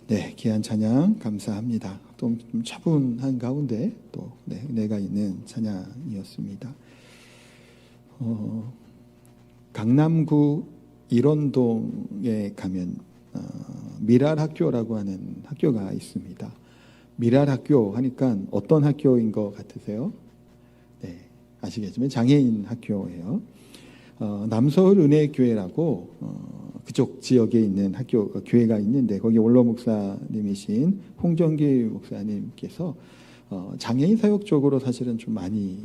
네, 귀한 찬양 감사합니다. 좀 차분한 가운데 또 은혜가 있는 찬양이었습니다. 강남구 일원동에 가면 미랄학교라고 하는 학교가 있습니다. 미랄학교 하니까 어떤 학교인 것 같으세요? 네, 아시겠지만 장애인 학교예요. 남서울 은혜교회라고 그쪽 지역에 있는 교회가 있는데 거기 원로 목사님이신 홍정기 목사님께서 장애인 사역 쪽으로 사실은 좀 많이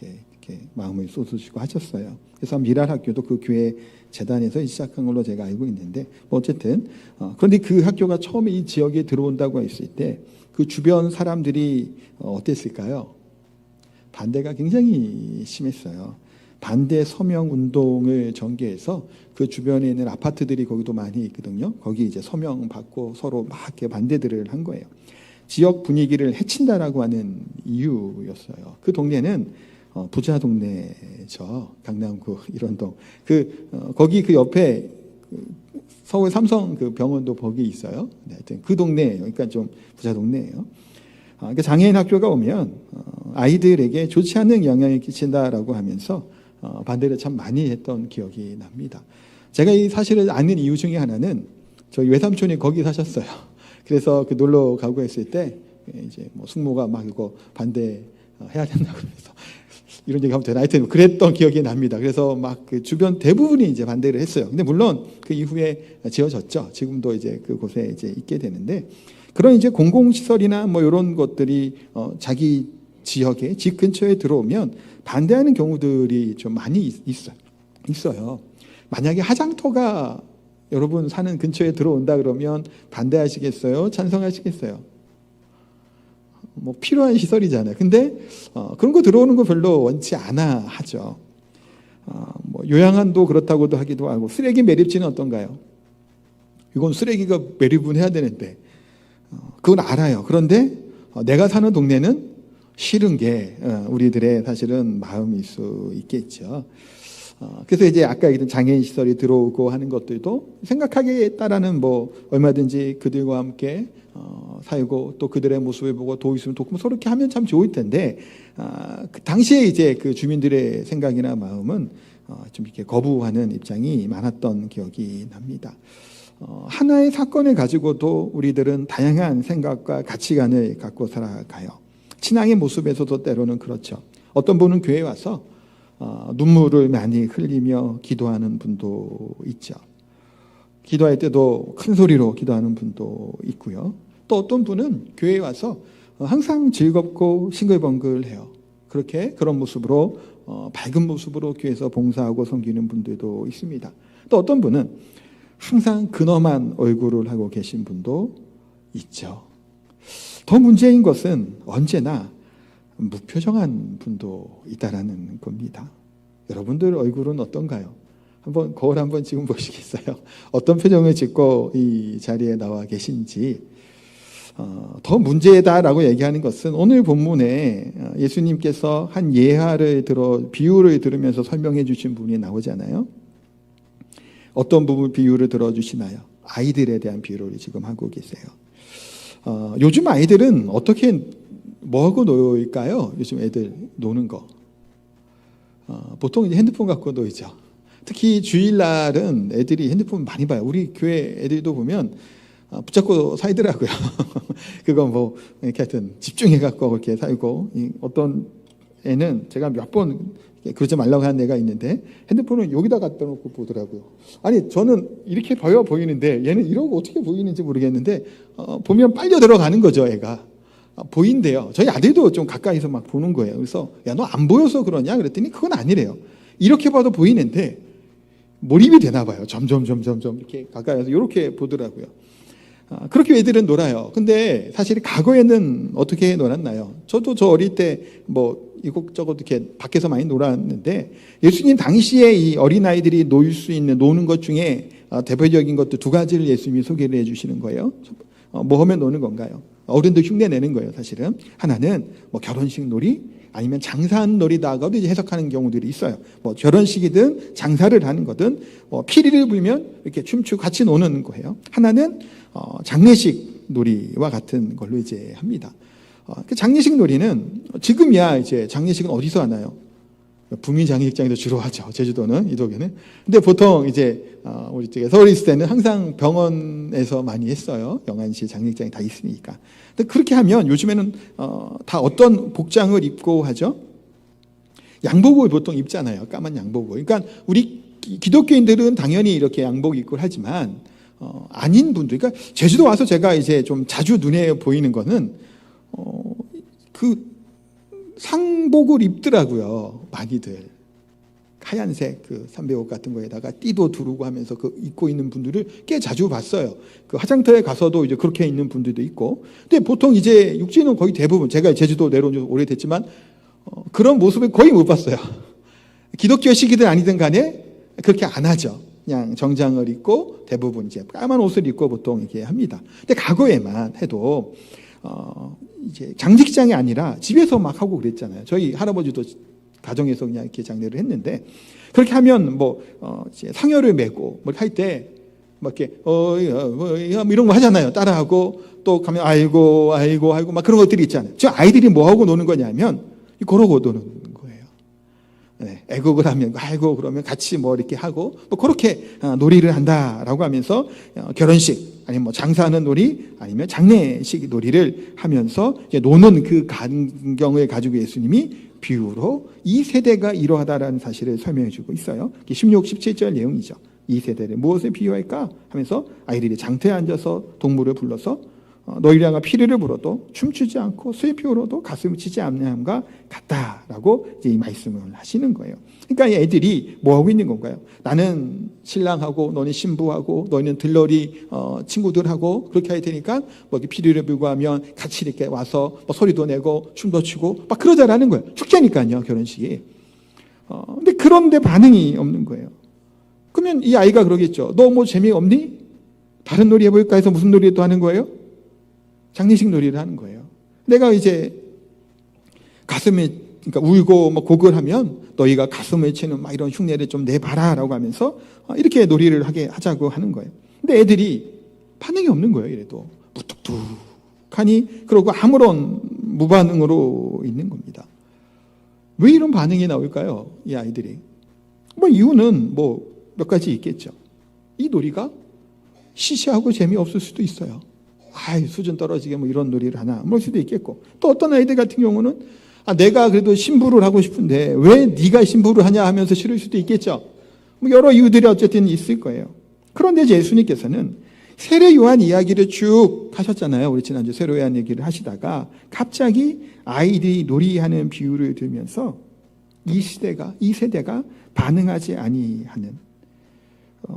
이렇게 마음을 쏟으시고 하셨어요. 그래서 미랄학교도 그 교회 재단에서 시작한 걸로 제가 알고 있는데 어쨌든 그런데 그 학교가 처음에 이 지역에 들어온다고 했을 때 그 주변 사람들이 어땠을까요? 반대가 굉장히 심했어요. 반대 서명 운동을 전개해서 그 주변에 있는 아파트들이 거기도 많이 있거든요. 거기 이제 서명 받고 서로 막 이렇게 반대들을 한 거예요. 지역 분위기를 해친다라고 하는 이유였어요. 그 동네는 부자 동네죠. 강남구 일원동. 거기 그 옆에 서울 삼성 그 병원도 거기 있어요. 네, 하여튼 그 동네예요. 그러니까 좀 부자 동네예요. 그러니까 장애인 학교가 오면 아이들에게 좋지 않은 영향을 끼친다라고 하면서 반대를 참 많이 했던 기억이 납니다. 제가 이 사실을 아는 이유 중에 하나는 저희 외삼촌이 거기 사셨어요. 그래서 그 놀러 가고 했을 때 이제 뭐 숙모가 막 이거 반대해야 된다고 그래서 이런 얘기하면 되나 하여튼 그랬던 기억이 납니다. 그래서 막 그 주변 대부분이 이제 반대를 했어요. 근데 물론 그 이후에 지어졌죠. 지금도 이제 그곳에 이제 있게 되는데 그런 이제 공공시설이나 뭐 이런 것들이 자기 지역에 집 근처에 들어오면 반대하는 경우들이 좀 많이 있어요. 만약에 화장터가 여러분 사는 근처에 들어온다 그러면 반대하시겠어요? 찬성하시겠어요? 뭐 필요한 시설이잖아요. 근데 그런 거 들어오는 거 별로 원치 않아 하죠. 뭐 요양원도 그렇다고도 하기도 하고 쓰레기 매립지는 어떤가요? 이건 쓰레기가 매립은 해야 되는데 그건 알아요. 그런데 내가 사는 동네는 싫은 게 우리들의 사실은 마음일 수 있겠죠. 그래서 이제 아까 얘기했던 장애인 시설이 들어오고 하는 것들도 생각하기에 따라는 뭐 얼마든지 그들과 함께 살고 또 그들의 모습을 보고 도와주면 돕고 서로 이렇게 하면 참 좋을 텐데 그 당시에 이제 그 주민들의 생각이나 마음은 좀 이렇게 거부하는 입장이 많았던 기억이 납니다. 하나의 사건을 가지고도 우리들은 다양한 생각과 가치관을 갖고 살아가요. 신앙의 모습에서도 때로는 그렇죠. 어떤 분은 교회에 와서 눈물을 많이 흘리며 기도하는 분도 있죠. 기도할 때도 큰 소리로 기도하는 분도 있고요. 또 어떤 분은 교회에 와서 항상 즐겁고 싱글벙글해요. 그런 모습으로 밝은 모습으로 교회에서 봉사하고 섬기는 분들도 있습니다. 또 어떤 분은 항상 근엄한 얼굴을 하고 계신 분도 있죠. 더 문제인 것은 언제나 무표정한 분도 있다라는 겁니다. 여러분들 얼굴은 어떤가요? 거울 한번 지금 보시겠어요? 어떤 표정을 짓고 이 자리에 나와 계신지. 더 문제다라고 얘기하는 것은 오늘 본문에 예수님께서 한 비유를 들으면서 설명해 주신 부분이 나오잖아요. 어떤 부분 비유를 들어주시나요? 아이들에 대한 비유를 지금 하고 계세요. 요즘 아이들은 뭐하고 놀까요? 요즘 애들 노는 거. 보통 이제 핸드폰 갖고 놀죠. 특히 주일날은 애들이 핸드폰 많이 봐요. 우리 교회 애들도 보면 붙잡고 살더라고요. 그거 뭐 이렇게 하여튼 집중해갖고 그렇게 살고 어떤 애는 제가 몇 번 그러지 말라고 하는 애가 있는데 핸드폰을 여기다 갖다 놓고 보더라고요. 아니 저는 이렇게 보이는데 얘는 이러고 어떻게 보이는지 모르겠는데 보면 빨려 들어가는 거죠. 애가 보인대요. 저희 아들도 좀 가까이서 막 보는 거예요. 그래서 야, 너 안 보여서 그러냐 그랬더니 그건 아니래요. 이렇게 봐도 보이는데 몰입이 되나 봐요. 점점 이렇게 가까이서 이렇게 보더라고요. 그렇게 애들은 놀아요. 근데 사실 과거에는 어떻게 놀았나요? 저도 저 어릴 때 뭐 이곳저곳 이렇게 밖에서 많이 놀았는데 예수님 당시에 이 어린아이들이 노는 것 중에 대표적인 것도 두 가지를 예수님이 소개를 해주시는 거예요. 뭐 하면 노는 건가요? 어른들 흉내 내는 거예요. 사실은 하나는 뭐 결혼식 놀이 아니면 장사하는 놀이다가도 이제 해석하는 경우들이 있어요. 뭐 결혼식이든 장사를 하는 거든 피리를 불면 이렇게 춤추고 같이 노는 거예요. 하나는 장례식 놀이와 같은 걸로 이제 합니다. 장례식 놀이는 지금이야 이제 장례식은 어디서 하나요? 부민 장례식장에서 주로 하죠. 제주도는, 이도교는. 근데 보통 이제 우리 쪽에 서울에 있을 때는 항상 병원에서 많이 했어요. 영안시 장례식장이 다 있으니까. 근데 그렇게 하면 요즘에는 다 어떤 복장을 입고 하죠? 양복을 보통 입잖아요. 까만 양복을. 그러니까 우리 기독교인들은 당연히 이렇게 양복 입고 하지만 아닌 분들, 그러니까 제주도 와서 제가 이제 좀 자주 눈에 보이는 거는 그 상복을 입더라고요. 많이들 하얀색 그 삼배옷 같은 거에다가 띠도 두르고 하면서 그 입고 있는 분들을 꽤 자주 봤어요. 그 화장터에 가서도 이제 그렇게 있는 분들도 있고. 근데 보통 이제 육지는 거의 대부분, 제가 제주도 내려온 지 오래됐지만 그런 모습을 거의 못 봤어요. 기독교식이든 아니든 간에 그렇게 안 하죠. 그냥 정장을 입고 대부분 이제 까만 옷을 입고 보통 이렇게 합니다. 근데 과거에만 해도 이제 장례식장이 아니라 집에서 막 하고 그랬잖아요. 저희 할아버지도 가정에서 그냥 이렇게 장례를 했는데, 그렇게 하면 이제 상여를 메고 할 때 막 이렇게 이런 거 하잖아요. 따라하고 또 가면 아이고 막 그런 것들이 있잖아요. 저 아이들이 뭐 하고 노는 거냐면 그러고 노는 거예요. 네, 애국을 하면 아이고 그러면 같이 뭐 이렇게 하고 그렇게 놀이를 한다라고 하면서 결혼식 아니면 장사하는 놀이 아니면 장례식 놀이를 하면서 이제 노는 그 광경을 가지고 예수님이 비유로 이 세대가 이러하다라는 사실을 설명해 주고 있어요. 16, 17절 내용이죠. 이 세대를 무엇에 비유할까 하면서 아이들이 장터에 앉아서 동물을 불러서 너희랑 피리를 불어도 춤추지 않고 슬피 울어도 가슴을 치지 않는함과 같다라고 이제 이 말씀을 하시는 거예요. 그러니까 이 애들이 뭐 하고 있는 건가요? 나는 신랑하고 너는 신부하고 너희는 들러리 친구들하고 그렇게 할 테니까 뭐 이렇게 피리를 불고 하면 같이 이렇게 와서 소리도 내고 춤도 추고 막 그러자라는 거예요. 축제니까요, 결혼식이. 근데 그런데 반응이 없는 거예요. 그러면 이 아이가 그러겠죠. 너 뭐 재미없니? 다른 놀이 해볼까 해서 무슨 놀이 또 하는 거예요? 장례식 놀이를 하는 거예요. 내가 이제 가슴에 그러니까 울고 곡을 하면 너희가 가슴을 치는 막 이런 흉내를 좀 내봐라라고 하면서 이렇게 놀이를 하자고 하는 거예요. 근데 애들이 반응이 없는 거예요. 이래도 무뚝뚝하니 그러고 아무런 무반응으로 있는 겁니다. 왜 이런 반응이 나올까요? 이 아이들이. 이유는 몇 가지 있겠죠. 이 놀이가 시시하고 재미없을 수도 있어요. 수준 떨어지게 이런 놀이를 하나, 뭐 수도 있겠고. 또 어떤 아이들 같은 경우는 내가 그래도 신부를 하고 싶은데 왜 네가 신부를 하냐 하면서 싫을 수도 있겠죠. 여러 이유들이 어쨌든 있을 거예요. 그런데 예수님께서는 세례 요한 이야기를 쭉 하셨잖아요. 우리 지난주 세례 요한 얘기를 하시다가 갑자기 아이들이 놀이하는 비유를 들면서 이 세대가 반응하지 아니하는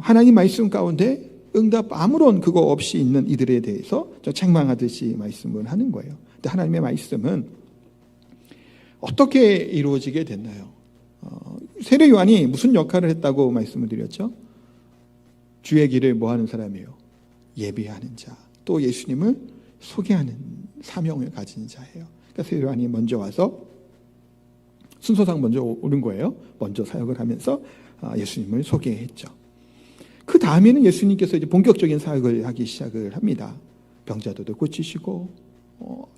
하나님 말씀 가운데 응답 아무런 그거 없이 있는 이들에 대해서 책망하듯이 말씀을 하는 거예요. 근데 하나님의 말씀은 어떻게 이루어지게 됐나요? 세례 요한이 무슨 역할을 했다고 말씀을 드렸죠? 주의 길을 뭐 하는 사람이에요? 예비하는 자, 또 예수님을 소개하는 사명을 가진 자예요. 그러니까 세례 요한이 먼저 와서 순서상 먼저 오른 거예요. 먼저 사역을 하면서 예수님을 소개했죠. 그 다음에는 예수님께서 이제 본격적인 사역을 하기 시작을 합니다. 병자들도 고치시고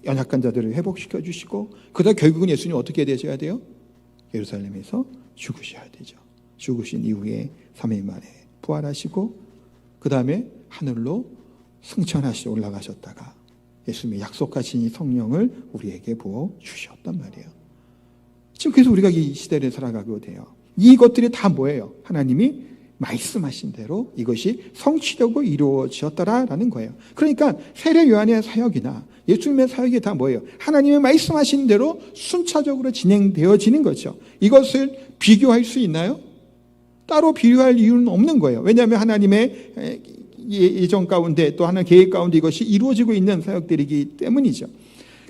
연약한 자들을 회복시켜 주시고 그다음 결국은 예수님 어떻게 되셔야 돼요? 예루살렘에서 죽으셔야 되죠. 죽으신 이후에 3일 만에 부활하시고 그 다음에 하늘로 승천하시 올라가셨다가 예수님이 약속하신 이 성령을 우리에게 부어 주셨단 말이에요. 지금 그래서 우리가 이 시대를 살아가고 돼요. 이것들이 다 뭐예요? 하나님이 말씀하신 대로 이것이 성취되고 이루어졌더라라는 거예요. 그러니까 세례 요한의 사역이나 예수님의 사역이 다 뭐예요? 하나님의 말씀하신 대로 순차적으로 진행되어지는 거죠. 이것을 비교할 수 있나요? 따로 비교할 이유는 없는 거예요. 왜냐하면 하나님의 예정 가운데 또 하나님의 계획 가운데 이것이 이루어지고 있는 사역들이기 때문이죠.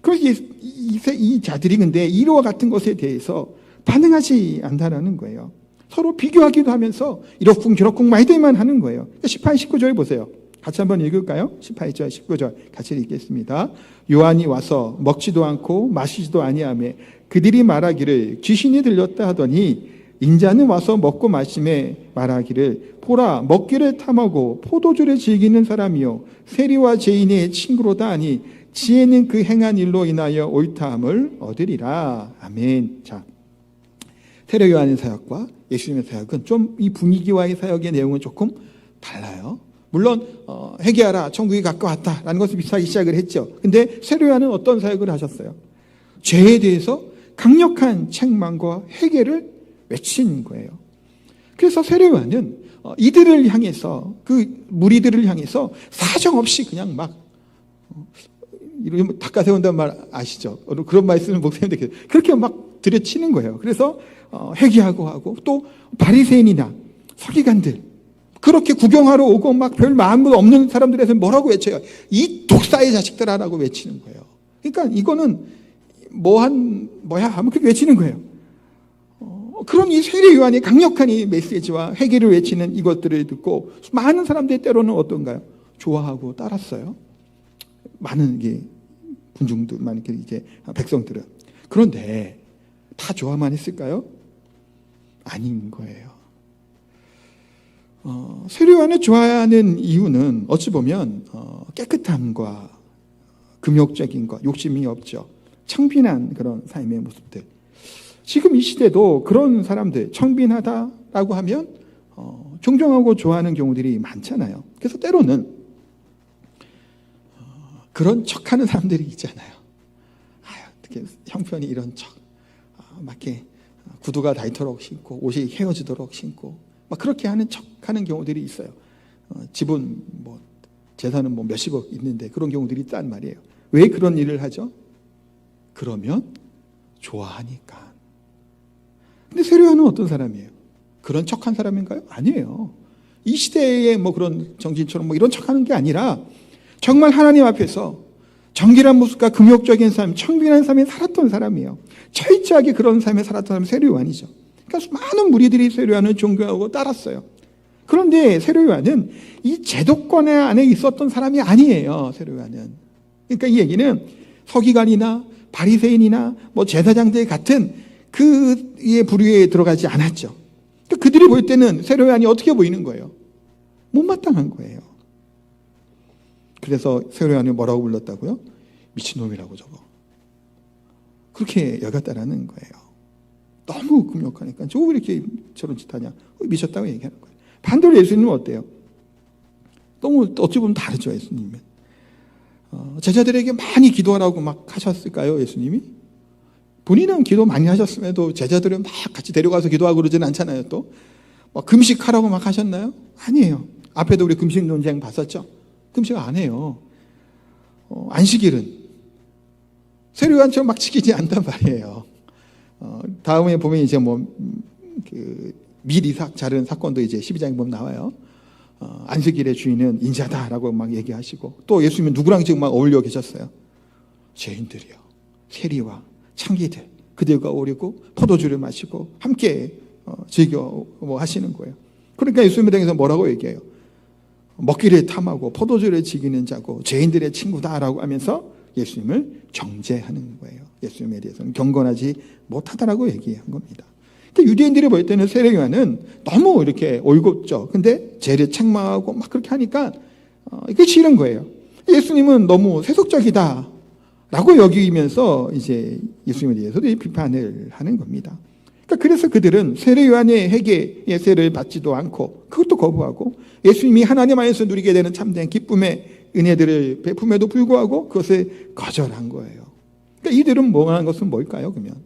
그래서 이 자들이 근데 이와 같은 것에 대해서 반응하지 않는다는 거예요. 서로 비교하기도 하면서 이렇쿵저렇쿵 말들만 하는 거예요. 18, 19절 보세요. 같이 한번 읽을까요? 18절, 19절 같이 읽겠습니다. 요한이 와서 먹지도 않고 마시지도 아니하며 그들이 말하기를 귀신이 들렸다 하더니 인자는 와서 먹고 마심에 말하기를 보라 먹기를 탐하고 포도주를 즐기는 사람이요 세리와 죄인의 친구로다 하니 지혜는 그 행한 일로 인하여 옳다함을 얻으리라. 아멘. 자, 세례 요한의 사역과 예수님의 사역은 좀 이 분위기와의 사역의 내용은 조금 달라요. 물론 회개하라 천국이 가까웠다라는 것을 비슷하게 시작을 했죠. 근데 세례 요한은 어떤 사역을 하셨어요? 죄에 대해서 강력한 책망과 회개를 외친 거예요. 그래서 세례 요한은 이들을 향해서 그 무리들을 향해서 사정없이 그냥 막 이런 닦아 세운다는 말 아시죠? 그런 말씀을 목사님들 그렇게 막 들여치는 거예요. 그래서 회개하고 하고 또 바리새인이나 서기관들 그렇게 구경하러 오고 막 별 마음도 없는 사람들에서 뭐라고 외쳐요? 이 독사의 자식들아라고 외치는 거예요. 그러니까 이거는 뭐야 하면 그렇게 외치는 거예요. 그런 이 세례 요한의 강력한 이 메시지와 회개를 외치는 이것들을 듣고 많은 사람들이 때로는 어떤가요? 좋아하고 따랐어요. 많은 게 군중들, 많은 이제 백성들은. 그런데 다 좋아만 했을까요? 아닌 거예요. 세례 요한을 좋아하는 이유는 어찌 보면 깨끗함과 금욕적인 것, 욕심이 없죠. 청빈한 그런 삶의 모습들. 지금 이 시대도 그런 사람들, 청빈하다라고 하면 존경하고 좋아하는 경우들이 많잖아요. 그래서 때로는 그런 척하는 사람들이 있잖아요. 어떻게 형편이 이런 척, 막 이렇게 구두가 닳도록 신고 옷이 헤어지도록 신고 막 그렇게 하는 척하는 경우들이 있어요. 집은 뭐 재산은 뭐 몇십억 있는데 그런 경우들이 있단 말이에요. 왜 그런 일을 하죠? 그러면 좋아하니까. 근데 세례 요한은 어떤 사람이에요? 그런 척한 사람인가요? 아니에요. 이 시대에 뭐 그런 정치인처럼 뭐 이런 척하는 게 아니라 정말 하나님 앞에서 정결한 모습과 금욕적인 삶, 청빈한 삶에 살았던 사람이에요. 철저하게 그런 삶에 살았던 사람이 세례 요한이죠. 그러니까 많은 무리들이 세례 요한을 존경하고 따랐어요. 그런데 세례 요한은 이 제도권 안에 있었던 사람이 아니에요. 세례 요한은. 그러니까 이 얘기는 서기관이나 바리새인이나 뭐 제사장들 같은 그의 부류에 들어가지 않았죠. 그러니까 그들이 볼 때는 세례 요한이 어떻게 보이는 거예요? 못마땅한 거예요. 그래서 세례 요한을 뭐라고 불렀다고요? 미친놈이라고 저거. 그렇게 여겼다라는 거예요. 너무 금욕하니까 저거 왜 이렇게 저런 짓 하냐? 미쳤다고 얘기하는 거예요. 반대로 예수님은 어때요? 너무 어찌 보면 다르죠. 예수님은 제자들에게 많이 기도하라고 막 하셨을까요? 예수님이? 본인은 기도 많이 하셨음에도 제자들을 막 같이 데려가서 기도하고 그러지는 않잖아요. 또 막 금식하라고 막 하셨나요? 아니에요. 앞에도 우리 금식 논쟁 봤었죠? 금식 안 해요. 안식일은 세례 요한처럼 막 지키지 않단 말이에요. 다음에 보면 이제 밀 이삭 자른 사건도 이제 12장에 보면 나와요. 안식일의 주인은 인자다라고 막 얘기하시고 또 예수님은 누구랑 지금 막 어울려 계셨어요? 죄인들이요. 세리와 창기들 그들과 오리고 포도주를 마시고 함께 즐겨 하시는 거예요. 그러니까 예수님에 대해서 뭐라고 얘기해요? 먹기를 탐하고 포도주를 즐기는 자고 죄인들의 친구다라고 하면서 예수님을 정죄하는 거예요. 예수님에 대해서는 경건하지 못하다라고 얘기한 겁니다. 그러니까 유대인들이 볼 때는 세례 요한은 너무 이렇게 올곧죠. 근데 죄를 책망하고 막 그렇게 하니까 이게 싫은 거예요. 예수님은 너무 세속적이다라고 여기면서 이제 예수님에 대해서도 비판을 하는 겁니다. 그래서 그들은 세례 요한의 회개의 세를 받지도 않고 그것도 거부하고 예수님이 하나님 안에서 누리게 되는 참된 기쁨의 은혜들을 베품에도 불구하고 그것을 거절한 거예요. 그러니까 이들은 원하는 것은 뭘까요? 그럼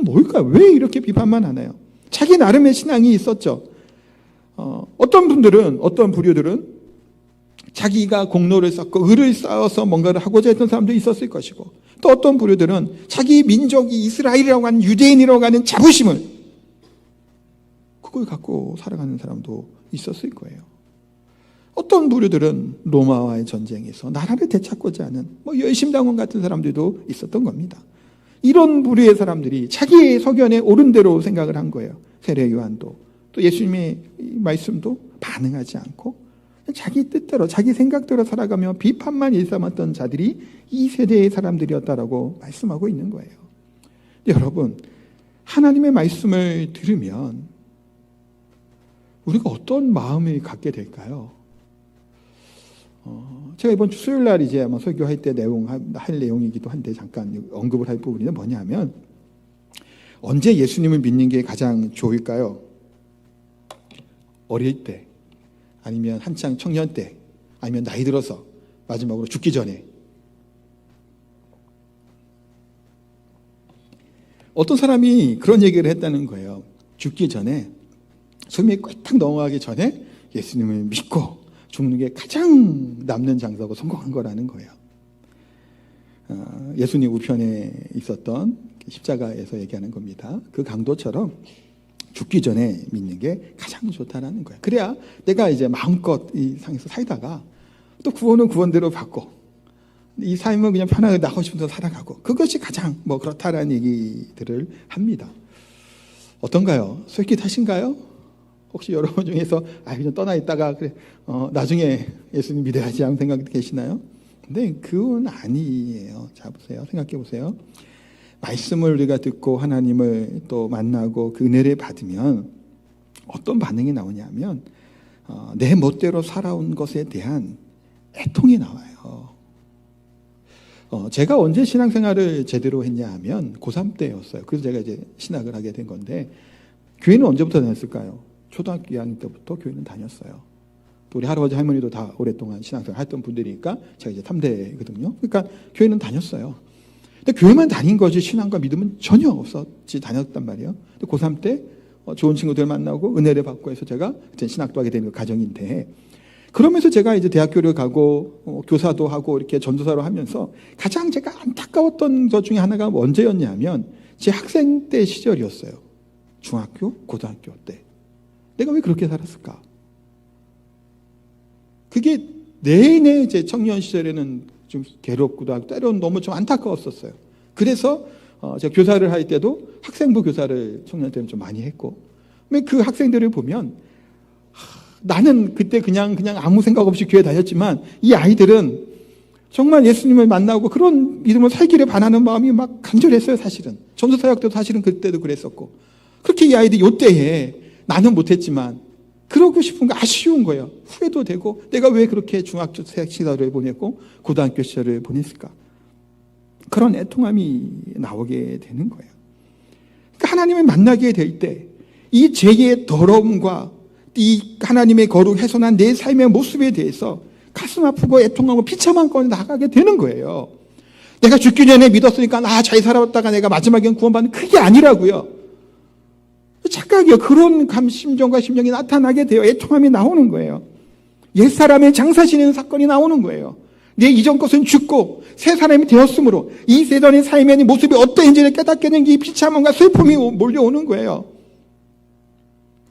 뭘까요? 왜 이렇게 비판만 하나요? 자기 나름의 신앙이 있었죠. 어떤 분들은, 어떤 부류들은 자기가 공로를 쌓고 의를 쌓아서 뭔가를 하고자 했던 사람도 있었을 것이고 또 어떤 부류들은 자기 민족이 이스라엘이라고 하는 유대인이라고 하는 자부심을 그걸 갖고 살아가는 사람도 있었을 거예요. 어떤 부류들은 로마와의 전쟁에서 나라를 되찾고자 하는 열심당원 같은 사람들도 있었던 겁니다. 이런 부류의 사람들이 자기의 소견에 옳은 대로 생각을 한 거예요. 세례 요한도 또 예수님의 말씀도 반응하지 않고 자기 뜻대로 자기 생각대로 살아가며 비판만 일삼았던 자들이 이 세대의 사람들이었다라고 말씀하고 있는 거예요. 여러분, 하나님의 말씀을 들으면 우리가 어떤 마음을 갖게 될까요? 제가 이번 주 수요일 날 이제 아마 설교할 때 할 내용이기도 한데 잠깐 언급을 할 부분이 뭐냐면, 언제 예수님을 믿는 게 가장 좋을까요? 어릴 때, 아니면 한창 청년 때, 아니면 나이 들어서, 마지막으로 죽기 전에. 어떤 사람이 그런 얘기를 했다는 거예요. 죽기 전에, 숨이 꽉 넘어가기 전에 예수님을 믿고 죽는 게 가장 남는 장사고 성공한 거라는 거예요. 예수님 우편에 있었던 십자가에서 얘기하는 겁니다. 그 강도처럼 죽기 전에 믿는 게 가장 좋다라는 거예요. 그래야 내가 이제 마음껏 이 상에서 살다가 또 구원은 구원대로 받고, 이 삶은 그냥 편하게 나가고 싶은 대로 살아가고, 그것이 가장 그렇다라는 얘기들을 합니다. 어떤가요? 솔깃하신가요? 혹시 여러분 중에서 그냥 떠나 있다가 그래 나중에 예수님 믿어야지 하는 생각이 계시나요? 근데 그건 아니에요. 자, 보세요. 생각해 보세요. 말씀을 우리가 듣고 하나님을 또 만나고 그 은혜를 받으면 어떤 반응이 나오냐면 내 멋대로 살아온 것에 대한 애통이 나와요. 제가 언제 신앙생활을 제대로 했냐 하면 고3 때였어요. 그래서 제가 이제 신학을 하게 된 건데, 교회는 언제부터 다녔을까요? 초등학교 2학년 때부터 교회는 다녔어요. 또 우리 할아버지 할머니도 다 오랫동안 신앙생활 했던 분들이니까 제가 이제 3대거든요. 그러니까 교회는 다녔어요. 근데 교회만 다닌 거지 신앙과 믿음은 전혀 없었지 다녔단 말이에요. 근데 고3 때 좋은 친구들 만나고 은혜를 받고 해서 제가 그때 신학도 하게 되는 가정인데, 그러면서 제가 이제 대학교를 가고 교사도 하고 이렇게 전도사로 하면서 가장 제가 안타까웠던 것 중에 하나가 언제였냐면 제 학생 때 시절이었어요. 중학교, 고등학교 때. 내가 왜 그렇게 살았을까? 그게 내내 제 청년 시절에는 좀 괴롭기도 하고 때로는 너무 좀 안타까웠었어요. 그래서 제가 교사를 할 때도 학생부 교사를 청년 때는 좀 많이 했고, 그 학생들을 보면 나는 그때 그냥 아무 생각 없이 교회 다녔지만 이 아이들은 정말 예수님을 만나고 그런 믿음을 살기를 바라는 마음이 막 간절했어요. 사실은 전도사역 때도 사실은 그때도 그랬었고, 그렇게 이 아이들이 요때에 나는 못했지만 그러고 싶은 거 아쉬운 거예요. 후회도 되고 내가 왜 그렇게 중학교 시절을 보냈고 고등학교 시절을 보냈을까? 그런 애통함이 나오게 되는 거예요. 그러니까 하나님을 만나게 될 때 이 죄의 더러움과 이 하나님의 거룩 훼손한 내 삶의 모습에 대해서 가슴 아프고 애통하고 비참한 건에 나가게 되는 거예요. 내가 죽기 전에 믿었으니까 잘 살아왔다가 내가 마지막엔 구원받는, 그게 아니라고요. 착각이요. 그런 심정과 심정이 나타나게 돼요. 애통함이 나오는 거예요. 옛사람의 장사 지내는 사건이 나오는 거예요. 내 이전 것은 죽고 새 사람이 되었으므로 이 세상의 삶의 모습이 어떠한지를 깨닫게 된 이 비참함과 슬픔이 몰려오는 거예요.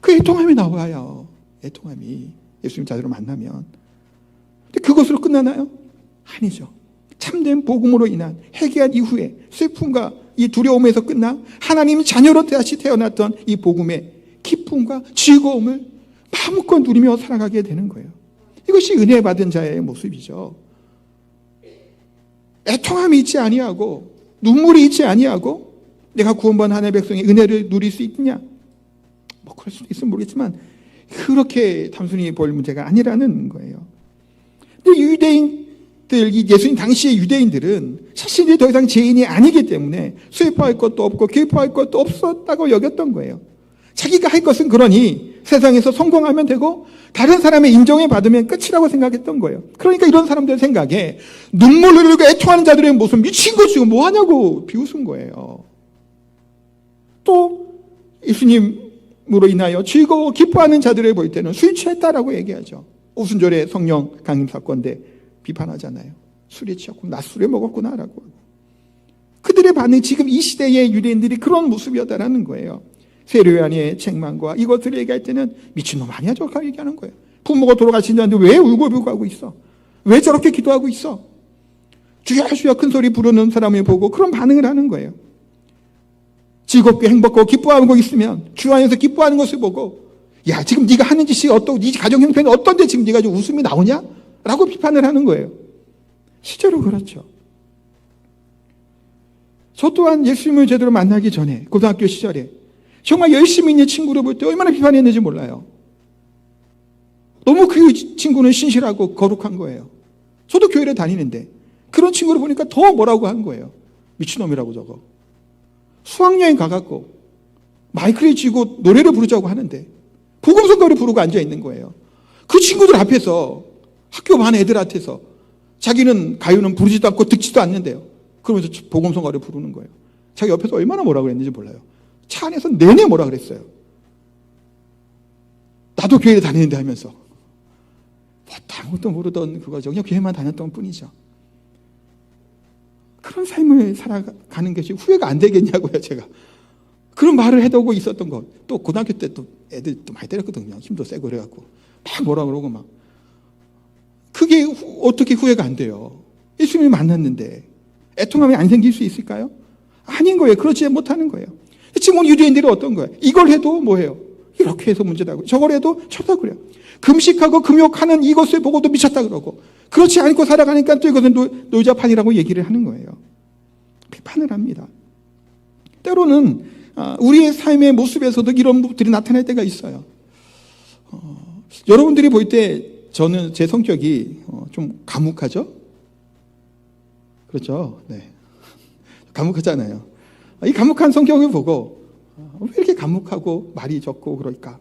그 애통함이 나와요. 애통함이 예수님 자녀로 만나면. 근데 그것으로 끝나나요? 아니죠. 참된 복음으로 인한 회개한 이후에 슬픔과 이 두려움에서 끝나 하나님 자녀로 다시 태어났던 이 복음의 기쁨과 즐거움을 마음껏 누리며 살아가게 되는 거예요. 이것이 은혜 받은 자의 모습이죠. 애통함이 있지 아니하고 눈물이 있지 아니하고 내가 구원받은 하나님의 백성의 은혜를 누릴 수 있느냐? 그럴 수도 있으면 모르겠지만 그렇게 단순히 볼 문제가 아니라는 거예요. 근데 유대인들, 예수님 당시의 유대인들은 자신들이 더 이상 죄인이 아니기 때문에 슬퍼할 것도 없고 기뻐할 것도 없었다고 여겼던 거예요. 자기가 할 것은 그러니 세상에서 성공하면 되고 다른 사람의 인정을 받으면 끝이라고 생각했던 거예요. 그러니까 이런 사람들 생각에 눈물 흘리고 애통하는 자들의 모습, 미친 거 지금 뭐 하냐고 비웃은 거예요. 또 예수님으로 인하여 즐거워 기뻐하는 자들을 볼 때는 술 취했다라고 얘기하죠. 오순절에 성령 강림 사건 때 비판하잖아요. 술에 취했고 낮술에 먹었구나라고. 그들의 반응, 지금 이 시대의 유대인들이 그런 모습이었다라는 거예요. 세례요한의 책망과 이것들을 얘기할 때는 미친놈 아니야 저렇게 얘기하는 거예요. 부모가 돌아가신 자인데 왜 울고불고 하고 있어? 왜 저렇게 기도하고 있어? 주여 주여 큰 소리 부르는 사람을 보고 그런 반응을 하는 거예요. 즐겁게 행복하고 기뻐하고 있으면 주 안에서 기뻐하는 것을 보고 야 지금 네가 하는 짓이 어떻고 네 가정 형편이 어떤데 지금 네가 좀 웃음이 나오냐? 라고 비판을 하는 거예요. 실제로 그렇죠. 저 또한 예수님을 제대로 만나기 전에 고등학교 시절에 정말 열심히 있는 친구를 볼 때 얼마나 비판했는지 몰라요. 너무 그 친구는 신실하고 거룩한 거예요. 저도 교회를 다니는데 그런 친구를 보니까 더 뭐라고 한 거예요. 미친놈이라고 저거. 수학여행 가갖고 마이크를 쥐고 노래를 부르자고 하는데 복음성가를 부르고 앉아있는 거예요. 그 친구들 앞에서 학교 반 애들한테서 자기는 가요는 부르지도 않고 듣지도 않는데요. 그러면서 복음성가를 부르는 거예요. 자기 옆에서 얼마나 뭐라 그랬는지 몰라요. 차 안에서 내내 뭐라 그랬어요. 나도 교회를 다니는데 하면서 뭐 아무것도 모르던 그거죠. 그냥 교회만 다녔던 뿐이죠. 그런 삶을 살아가는 것이 후회가 안 되겠냐고요. 제가 그런 말을 해두고 있었던 것. 또 고등학교 때 또 애들 또 많이 때렸거든요. 힘도 세고 그래갖고 막 뭐라 그러고 막. 그게 어떻게 후회가 안 돼요. 예수님을 만났는데 애통함이 안 생길 수 있을까요? 아닌 거예요. 그렇지 못하는 거예요. 지금 오늘 유대인들이 어떤 거예요? 이걸 해도 뭐예요? 이렇게 해서 문제다고. 저걸 해도 쳤다 그래요. 금식하고 금욕하는 이것을 보고도 미쳤다 그러고, 그렇지 않고 살아가니까 또 이것은 노자판이라고 얘기를 하는 거예요. 비판을 합니다. 때로는 우리의 삶의 모습에서도 이런 모습들이 나타날 때가 있어요. 여러분들이 볼 때 저는 제 성격이 좀 과묵하죠? 그렇죠? 네. 과묵하잖아요. 이 과묵한 성격을 보고 왜 이렇게 과묵하고 말이 적고 그럴까?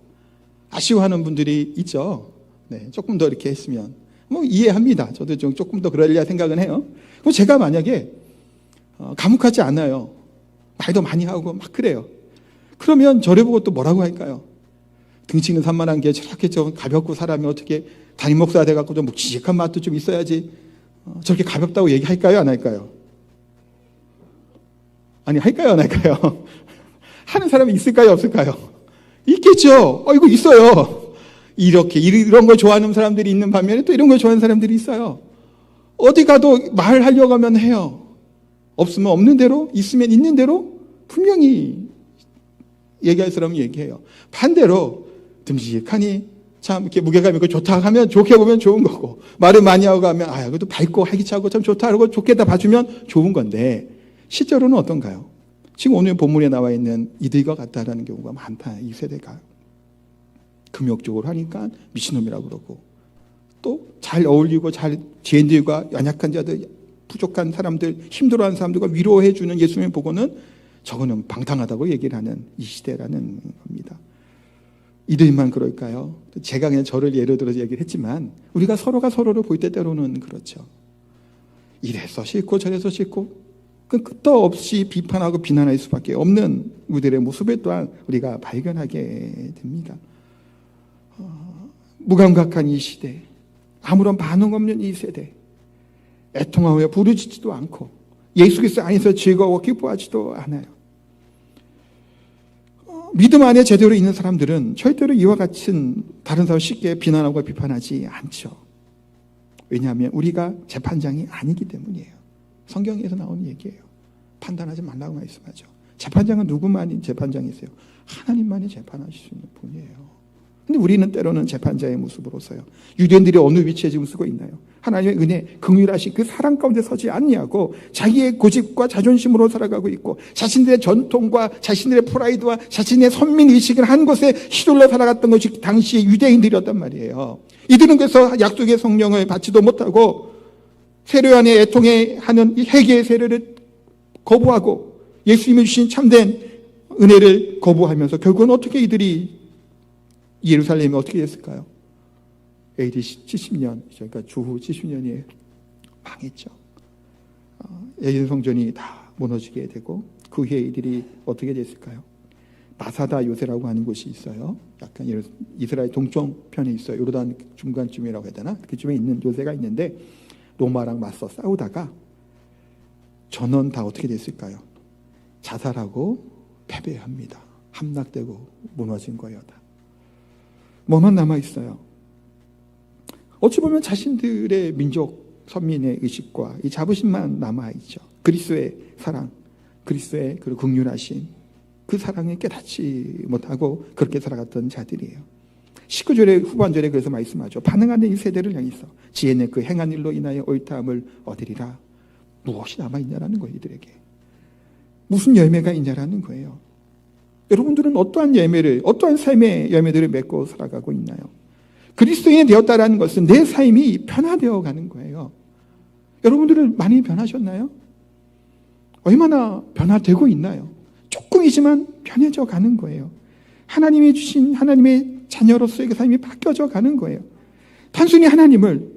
아쉬워하는 분들이 있죠. 네, 조금 더 이렇게 했으면 뭐 이해합니다. 저도 좀 조금 더 그러려 생각은 해요. 그럼 제가 만약에 과묵하지 않아요. 말도 많이 하고 막 그래요. 그러면 저를 보고 또 뭐라고 할까요? 등치는 산만한 게 저렇게 좀 가볍고 사람이 어떻게 담임 목사 돼갖고 좀 묵직한 맛도 좀 있어야지 저렇게 가볍다고 얘기할까요? 안 할까요? 아니, 할까요? 안 할까요? 하는 사람이 있을까요? 없을까요? 있겠죠. 이거 있어요. 이렇게 이런 걸 좋아하는 사람들이 있는 반면에 또 이런 걸 좋아하는 사람들이 있어요. 어디 가도 말하려고 하면 해요. 없으면 없는 대로, 있으면 있는 대로 분명히 얘기할 사람은 얘기해요. 반대로 듬직하니 참 이렇게 무게감 있고 좋다 하면 좋게 보면 좋은 거고, 말을 많이 하고 가면 그래도 밝고 활기차고 참 좋다 하고 좋게 다 봐주면 좋은 건데, 실제로는 어떤가요? 지금 오늘 본문에 나와 있는 이들과 같다라는 경우가 많다. 이 세대가 금욕적으로 하니까 미친놈이라고 그러고, 또 잘 어울리고 잘 죄인들과 연약한 자들, 부족한 사람들, 힘들어하는 사람들과 위로해주는 예수님을 보고는 저거는 방탕하다고 얘기를 하는 이 시대라는 겁니다. 이들만 그럴까요? 제가 그냥 저를 예로 들어서 얘기를 했지만 우리가 서로가 서로를 볼 때 때로는 그렇죠. 이래서 싫고 저래서 싫고 끝도 없이 비판하고 비난할 수밖에 없는 우리들의 모습을 또한 우리가 발견하게 됩니다. 무감각한 이 시대, 아무런 반응 없는 이 세대, 애통하며 부르짖지도 않고 예수 그리스도 안에서 즐거워 기뻐하지도 않아요. 믿음 안에 제대로 있는 사람들은 절대로 이와 같은 다른 사람을 쉽게 비난하고 비판하지 않죠. 왜냐하면 우리가 재판장이 아니기 때문이에요. 성경에서 나오는 얘기예요. 판단하지 말라고 말씀하죠. 재판장은 누구만이 재판장이세요? 하나님만이 재판하실 수 있는 분이에요. 근데 우리는 때로는 재판자의 모습으로서요. 유대인들이 어느 위치에 지금 쓰고 있나요? 하나님의 은혜, 긍휼하신 그 사랑 가운데 서지 않냐고 자기의 고집과 자존심으로 살아가고 있고, 자신들의 전통과 자신들의 프라이드와 자신의 선민의식을 한 것에 휘둘러 살아갔던 것이 당시의 유대인들이었단 말이에요. 이들은 그래서 약속의 성령을 받지도 못하고 세례 안에 애통하는 이 회개의 세례를 거부하고 예수님이 주신 참된 은혜를 거부하면서 결국은 어떻게 이들이 예루살렘이 어떻게 됐을까요? AD 70년, 그러니까 주후 70년이 망했죠. 예루살렘 성전이 다 무너지게 되고 그 후에 이들이 어떻게 됐을까요? 마사다 요새라고 하는 곳이 있어요. 약간 이스라엘 동쪽편에 있어요. 요르단 중간쯤이라고 해야 되나? 그쯤에 있는 요새가 있는데 로마랑 맞서 싸우다가 전원 다 어떻게 됐을까요? 자살하고 패배합니다. 함락되고 무너진 거예요. 다. 뭐만 남아있어요? 어찌 보면 자신들의 민족 선민의 의식과 이 자부심만 남아있죠. 그리스도의 사랑, 그리스도의 그 긍휼하심, 그 사랑을 깨닫지 못하고 그렇게 살아갔던 자들이에요. 19절의 후반절에 그래서 말씀하죠. 반응하는 이 세대를 향해서 지혜는 그 행한 일로 인하여 옳다함을 얻으리라. 무엇이 남아있냐라는 거예요. 이들에게. 무슨 열매가 있냐라는 거예요. 여러분들은 어떠한 열매를, 어떠한 삶의 열매들을 맺고 살아가고 있나요? 그리스도인이 되었다라는 것은 내 삶이 변화되어 가는 거예요. 여러분들은 많이 변하셨나요? 얼마나 변화되고 있나요? 조금이지만 변해져 가는 거예요. 하나님이 주신 하나님의 자녀로서의 그 삶이 바뀌어져 가는 거예요. 단순히 하나님을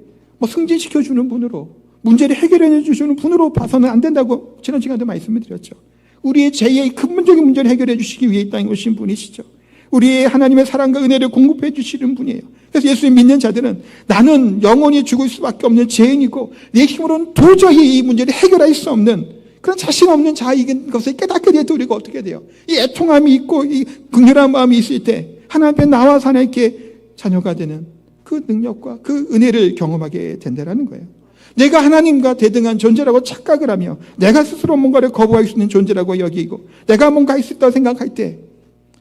승진시켜주는 분으로, 문제를 해결해 주시는 분으로 봐서는 안 된다고 지난 시간에도 말씀을 드렸죠. 우리의 죄의 근본적인 문제를 해결해 주시기 위해 이 땅에 오신 분이시죠. 우리의 하나님의 사랑과 은혜를 공급해 주시는 분이에요. 그래서 예수님 믿는 자들은 나는 영원히 죽을 수밖에 없는 죄인이고 내 힘으로는 도저히 이 문제를 해결할 수 없는 그런 자신 없는 자이긴 것을 깨닫게 돼도 우리가 어떻게 돼요? 이 애통함이 있고 이 긍휼한 마음이 있을 때 하나님 앞에 나와서 하나님께 자녀가 되는 그 능력과 그 은혜를 경험하게 된다는 거예요. 내가 하나님과 대등한 존재라고 착각을 하며 내가 스스로 뭔가를 거부할 수 있는 존재라고 여기고 내가 뭔가 할 수 있다고 생각할 때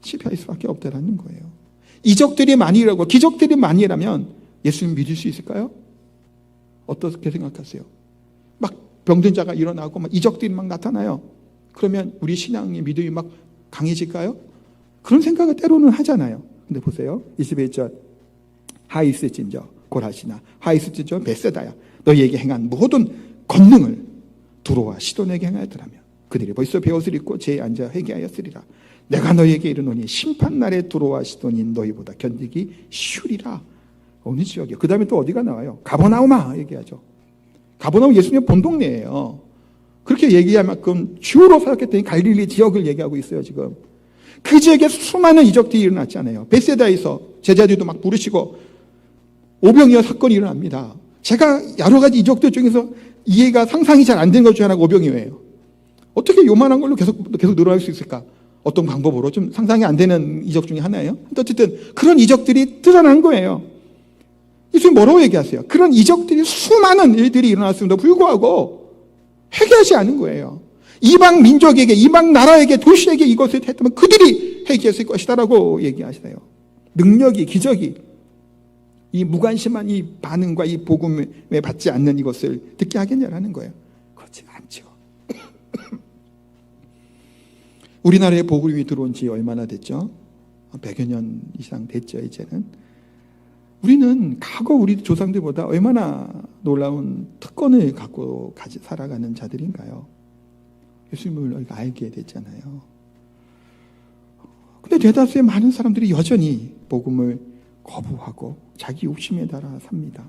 실패할 수밖에 없다는 거예요. 이적들이 많이 일어나고 기적들이 많이 일어나면 예수님 믿을 수 있을까요? 어떻게 생각하세요? 막 병든 자가 일어나고 막 이적들이 막 나타나요. 그러면 우리 신앙의 믿음이 막 강해질까요? 그런 생각을 때로는 하잖아요. 근데 보세요. 21절 하이스진저 고라시나 하이스진저 베세다야 너희에게 행한 모든 권능을 두로와 시돈에게 행하였더라며 그들이 벌써 베옷을 입고 제에 앉아 회개하였으리라. 내가 너희에게 이르노니 심판날에 두로와 시돈인 너희보다 견디기 쉬우리라. 어느 지역이요? 그 다음에 또 어디가 나와요? 가버나움아 얘기하죠. 가버나움 예수님 본 동네예요. 그렇게 얘기할 만큼 주로 사역했던 갈릴리 지역을 얘기하고 있어요. 지금 그 지역에 수많은 이적들이 일어났잖아요. 베세다에서 제자들도 막 부르시고 오병이어 사건이 일어납니다. 제가 여러 가지 이적들 중에서 이해가 상상이 잘 안 되는 것 중에 하나가 오병이어예요. 어떻게 요만한 걸로 계속 늘어날 수 있을까? 어떤 방법으로 좀 상상이 안 되는 이적 중에 하나예요. 어쨌든 그런 이적들이 드러난 거예요. 예수님 뭐라고 얘기하세요? 그런 이적들이 수많은 일들이 일어났음에도 불구하고 회개하지 않은 거예요. 이방 민족에게, 이방 나라에게, 도시에게 이것을 했다면 그들이 회개했을 것이다라고 얘기하시네요. 능력이, 기적이 이 무관심한 이 반응과 이 복음에 받지 않는 이것을 듣게 하겠냐라는 거예요. 그렇지 않죠. 우리나라에 복음이 들어온 지 얼마나 됐죠? 100여 년 이상 됐죠. 이제는 우리는 과거 우리 조상들보다 얼마나 놀라운 특권을 갖고 살아가는 자들인가요? 예수님을 우리가 알게 됐잖아요. 근데 대다수의 많은 사람들이 여전히 복음을 거부하고 자기 욕심에 따라 삽니다.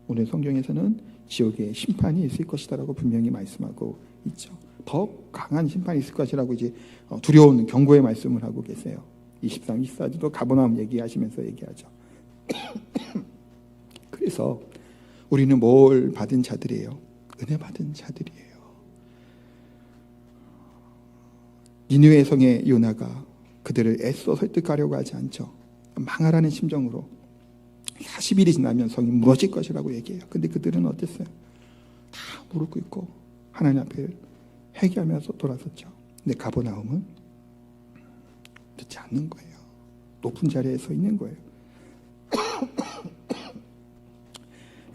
오늘 성경에서는 지옥에 심판이 있을 것이다라고 분명히 말씀하고 있죠. 더 강한 심판이 있을 것이라고 이제 두려운 경고의 말씀을 하고 계세요. 23, 24절도 가버나움 얘기하시면서 얘기하죠. 그래서 우리는 뭘 받은 자들이에요? 은혜 받은 자들이에요. 니느웨 성의 요나가 그들을 애써 설득하려고 하지 않죠. 망하라는 심정으로 40일이 지나면 성이 무너질 것이라고 얘기해요. 근데 그들은 어땠어요? 다 무릎 꿇고 하나님 앞에 회개하면서 돌아섰죠. 근데 가버나움은 듣지 않는 거예요. 높은 자리에 서 있는 거예요.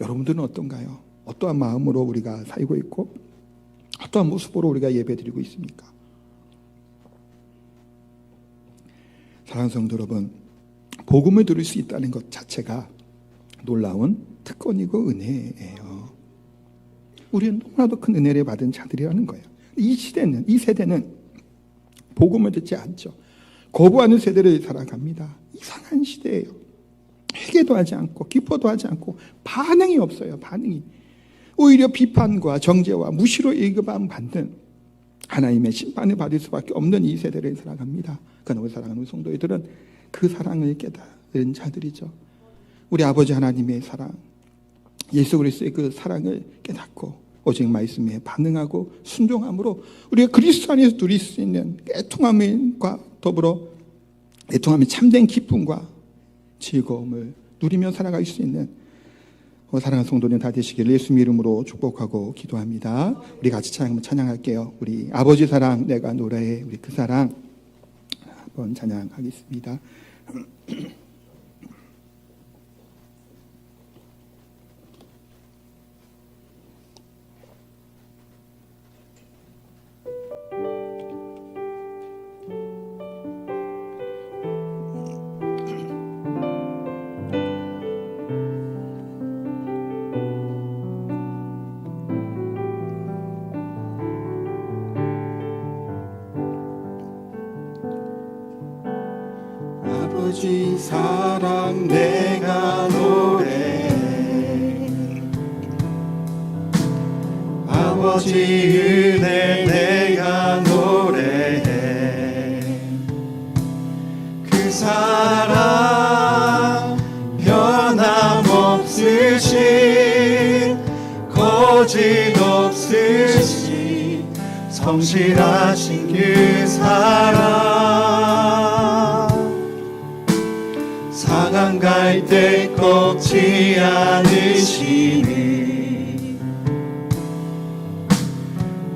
여러분들은 어떤가요? 어떠한 마음으로 우리가 살고 있고 어떠한 모습으로 우리가 예배드리고 있습니까? 사랑하는 성도 여러분, 복음을 들을 수 있다는 것 자체가 놀라운 특권이고 은혜예요. 우리는 너무나도 큰 은혜를 받은 자들이라는 거예요. 이 세대는 복음을 듣지 않죠. 거부하는 세대를 살아갑니다. 이상한 시대예요. 회개도 하지 않고 기뻐도 하지 않고 반응이 없어요. 반응이 오히려 비판과 정죄와 무시로 받는 하나님의 심판을 받을 수밖에 없는 이 세대를 살아갑니다. 그러나 우리 사랑하는 성도들은 그 사랑을 깨달은 자들이죠. 우리 아버지 하나님의 사랑, 예수 그리스도의 그 사랑을 깨닫고 오직 말씀에 반응하고 순종함으로 우리가 그리스도 안에서 누릴 수 있는 애통함과 더불어 애통함의 참된 기쁨과 즐거움을 누리며 살아갈 수 있는 사랑하는 성도님 다 되시기를 예수님 이름으로 축복하고 기도합니다. 우리 같이 찬양할게요. 우리 아버지 사랑 내가 노래해. 우리 그 사랑 한번 찬양하겠습니다. 아버지 사랑 내가 노래해. 아버지 은혜 내가 노래해. 그 사랑 변함없으신 거짓 없으신 성실하신 그 사랑 상한 갈 때 꺾지 않으시니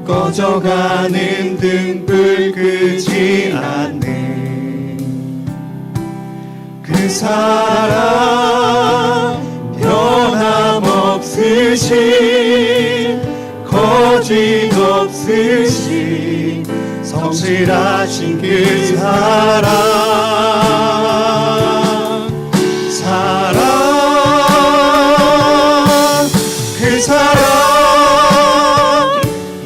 꺼져가는 등불 끄지 않는 그 사랑 변함없으신 거짓 없으신 성실하신 그 사랑 그 사랑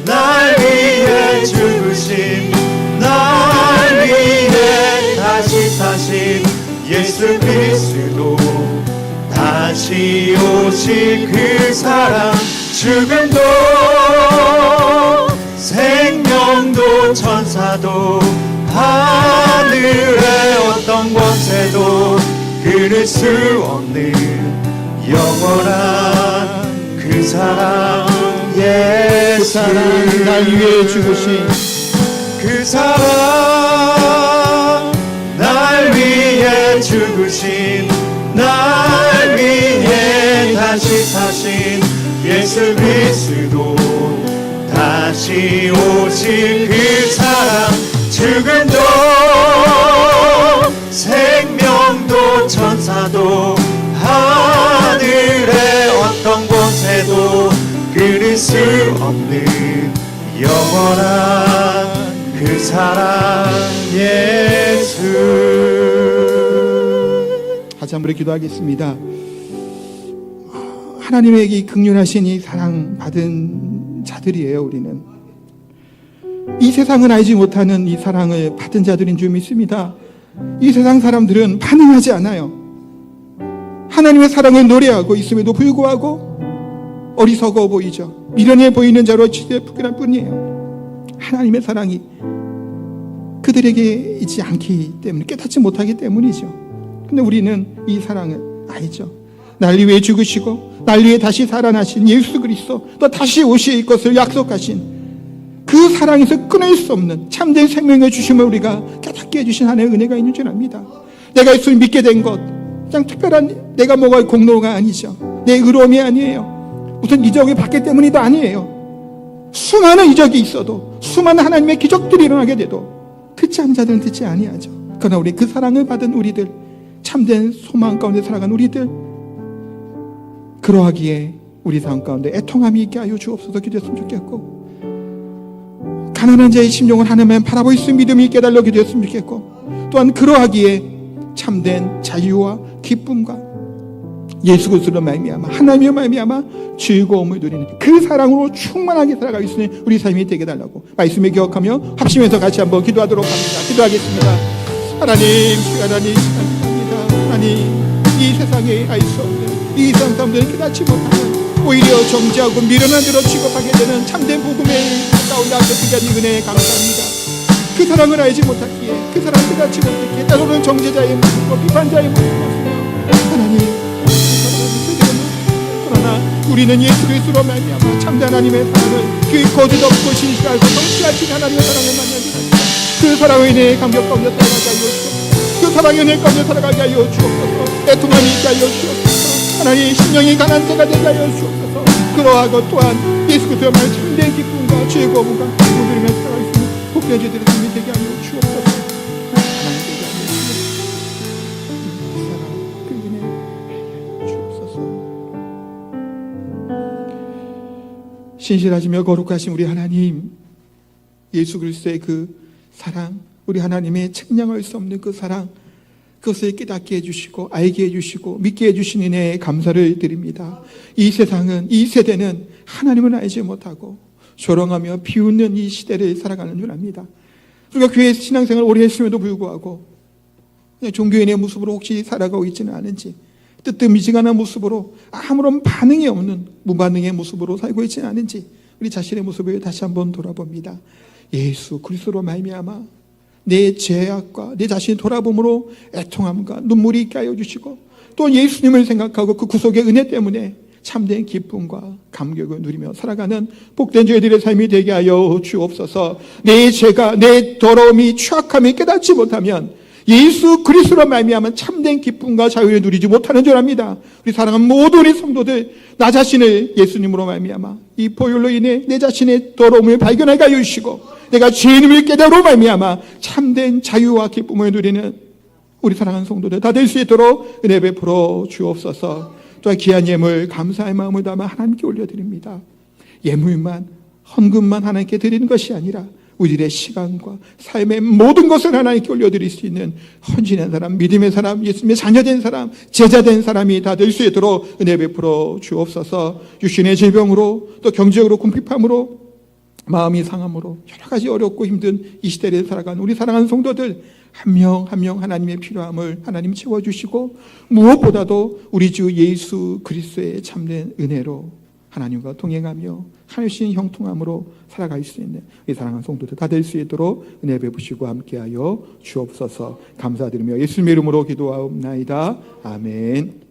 날 위해 죽으신 날 위해 다시 사신 예수 그리스도 다시 오실 그 사랑 죽음도 생명도 천사도 하늘의 어떤 권세도 끊을 수 없는 영원한 그 사랑 예수 사랑 날 위해 죽으신 그 사랑 날 위해 죽으신 날 위해 다시 사신 예수 그리스도 다시 오실 그 사랑 죽음도 생명도 천사도 하늘의 어떤 권세도 끊을 수 없는 영원한 그 사랑 예수. 다시 한번 기도하겠습니다. 하나님에게 긍휼하신 이 사랑 받은 자들이에요. 우리는 이 세상은 알지 못하는 이 사랑을 받은 자들인 줄 믿습니다. 이 세상 사람들은 반응하지 않아요. 하나님의 사랑을 노래하고 있음에도 불구하고 어리석어 보이죠. 미련해 보이는 자로 지대부끄러울 뿐이에요. 하나님의 사랑이 그들에게 있지 않기 때문에, 깨닫지 못하기 때문이죠. 근데 우리는 이 사랑을 알죠. 날 위해 죽으시고 날 위해 다시 살아나신 예수 그리스도, 또 다시 오실 것을 약속하신 그 사랑에서 끊을 수 없는 참된 생명을 주심을 우리가 깨닫게 해주신 하나님의 은혜가 있는 줄 압니다. 내가 예수를 믿게 된 것, 그냥 특별한 내가 먹을 공로가 아니죠. 내 의로움이 아니에요. 무슨 이적이 받기 때문이도 아니에요. 수많은 이적이 있어도, 수많은 하나님의 기적들이 일어나게 돼도 듣지 않는 자들은 듣지 아니하죠. 그러나 우리 그 사랑을 받은 우리들, 참된 소망 가운데 살아간 우리들, 그러하기에 우리 삶 가운데 애통함이 있게 하여 주옵소서. 기도했으면 좋겠고, 가난한 자의 심령을 하나님만 바라볼 수 있는 믿음이 있게 달려 기도했으면 좋겠고, 또한 그러하기에 참된 자유와 기쁨과 예수 그리스도로 말미암아 하나님의 말미암아 즐거움을 누리는 그 사랑으로 충만하게 살아갈 수 있는 우리 삶이 되게 달라고 말씀을 기억하며 합심해서 같이 한번 기도하도록 합니다. 기도하겠습니다. 하나님, 하나님 감사합니다. 하나님, 이 세상에 알 수 없는 이 세상 사람들은 깨닫지 못하는, 오히려 정죄하고 미련한 대로 취급하게 되는 참된 복음의 가운데 앉아있게 하니 은혜에 감사합니다. 그 사랑을 알지 못하기에, 그 사랑을 깨닫지 못하기에 때로는 정죄자의 모습과 비판자의 모습이었으며, 하나님, 그러나 우리는 예수 그리스도로 말미암아 참된 하나님의 사랑을, 그 거짓 없고 진실하고 성실하신 하나님의 사랑을 만나게 하시고, 그 사랑의 은혜의 감격 가운데 살아가게 하여 주옵소서. 그 사랑의 은혜 가운데 살아가게 하여 주옵소서. 애통함이 있게 하여 주옵소서. 하나님, 심령이 가난 자가 되게 하여 주옵소서. 그러하고 또한 예수 그리스도의 말 참된 기쁨과 즐거움과 누리며 살아갈 수 있는 복된 자들의 삶이 되게 하여 주옵소서. 하나님 되게 하여 주옵소서. 그 사랑, 그 은혜 주옵소서. 신실하시며 거룩하신 우리 하나님, 예수 그리스도의 그 사랑, 우리 하나님의 측량할 수 없는 그 사랑, 그것을 깨닫게 해주시고 알게 해주시고 믿게 해주신 은혜에 감사를 드립니다. 이 세상은, 이 세대는 하나님을 알지 못하고 조롱하며 비웃는 이 시대를 살아가는 줄 압니다. 우리가 교회 신앙생활을 오래 했음에도 불구하고 그냥 종교인의 모습으로 혹시 살아가고 있지는 않은지, 뜨뜻미지근한 모습으로 아무런 반응이 없는 무반응의 모습으로 살고 있지는 않은지 우리 자신의 모습을 다시 한번 돌아봅니다. 예수 그리스도로 말미암아 내 죄악과 내 자신의 돌아봄으로 애통함과 눈물이 있게 하여 주시고, 또 예수님을 생각하고 그 구속의 은혜 때문에 참된 기쁨과 감격을 누리며 살아가는 복된 저희들의 삶이 되게 하여 주옵소서. 내 죄가, 내 더러움이, 추악함이 깨닫지 못하면 예수 그리스도로 말미암아 참된 기쁨과 자유를 누리지 못하는 줄 압니다. 우리 사랑하는 모든 우리 성도들, 나 자신을 예수님으로 말미암아 이 보혈로 인해 내 자신의 더러움을 발견하게 하여 주시고, 내가 죄인임을 깨달음으로 말미암아 참된 자유와 기쁨을 누리는 우리 사랑하는 성도들 다 될 수 있도록 은혜 베풀어 주옵소서. 또한 귀한 예물 감사의 마음을 담아 하나님께 올려드립니다. 예물만, 헌금만 하나님께 드리는 것이 아니라 우리들의 시간과 삶의 모든 것을 하나님께 올려드릴 수 있는 헌신한 사람, 믿음의 사람, 예수님의 자녀된 사람, 제자된 사람이 다 될 수 있도록 은혜 베풀어 주옵소서. 육신의 질병으로, 또 경제적으로 궁핍함으로, 마음이 상함으로 여러 가지 어렵고 힘든 이 시대를 살아가는 우리 사랑하는 성도들 한 명 한 명 하나님의 필요함을 하나님 채워주시고, 무엇보다도 우리 주 예수 그리스도의 참된 은혜로 하나님과 동행하며 하나님 형통함으로 살아갈 수 있는 우리 사랑하는 성도들 다 될 수 있도록 은혜 베푸시고 함께하여 주옵소서. 감사드리며 예수님의 이름으로 기도하옵나이다. 아멘.